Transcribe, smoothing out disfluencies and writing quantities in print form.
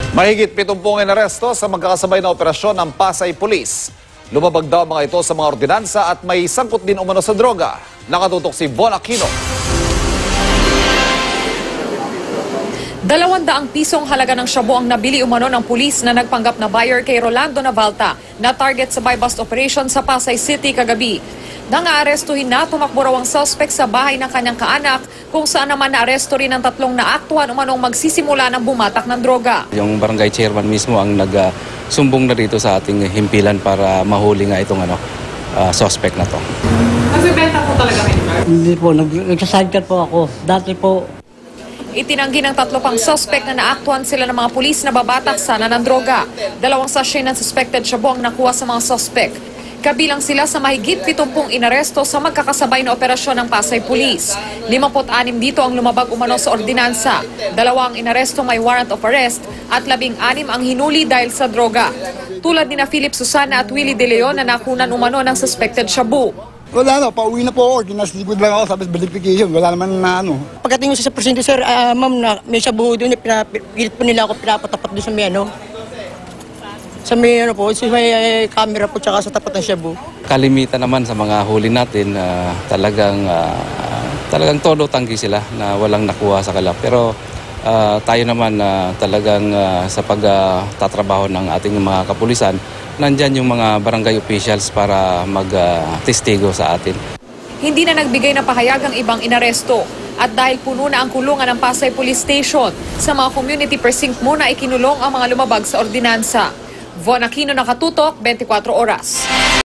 Mahigit 70 inaresto sa magkakasabay na operasyon ng Pasay Police. Lumabag daw mga ito sa mga ordinansa at may sangkot din umano sa droga. Nakatutok si Von Aquino. 200 pisong halaga ng shabu ang nabili umano ng pulis na nagpanggap na buyer kay Rolando Navalta na target sa buy-bust operation sa Pasay City kagabi. Nang-aarestuhin na, tumakbo raw ang suspect sa bahay ng kanyang kaanak kung saan naman naaresto rin ang 3 naaktuhan umanong magsisimula ng bumatak ng droga. Yung barangay chairman mismo ang nagsumbong na rito sa ating himpilan para mahuli nga itong suspect na to. Nagbibenta po talaga kayo? Hindi po, nagsasadkar po ako. Dati po. Itinanggi ng 3 pang suspect na naaktuhan sila ng mga pulis na babatak sana ng droga. 2 sachet ng suspected shabu ang nakuha sa mga suspect. Kabilang sila sa mahigit 70 inaresto sa magkakasabay na operasyon ng Pasay Police. 56 dito ang lumabag umano sa ordinansa. 2 ang inaresto may warrant of arrest at 16 ang hinuli dahil sa droga. Tulad ni na Philip Susana at Willie De Leon na nakunan umano ng suspected shabu. Wala na, pauwi na po ako. Ginasligod lang ako, sabi sa verification. Wala naman na ano. Pagdating ko sa presinto, sir, ma'am, na may shabu doon, pilit po nila ako pinapatapat doon sa may sa may po, sa may camera po tsaka sa tapat ng shabu. Kalimitan naman sa mga huli natin, talagang todo tanggi sila na walang nakuha sa kalap. Pero tayo naman talagang sa pagtatrabaho ng ating mga kapulisan, nandyan yung mga barangay officials para mag-testigo sa atin. Hindi na nagbigay ng pahayag ang ibang inaresto. At dahil puno na ang kulungan ng Pasay Police Station, sa mga community precinct muna ikinulong ang mga lumabag sa ordinansa. Von Aquino, Nakatutok, 24 Oras.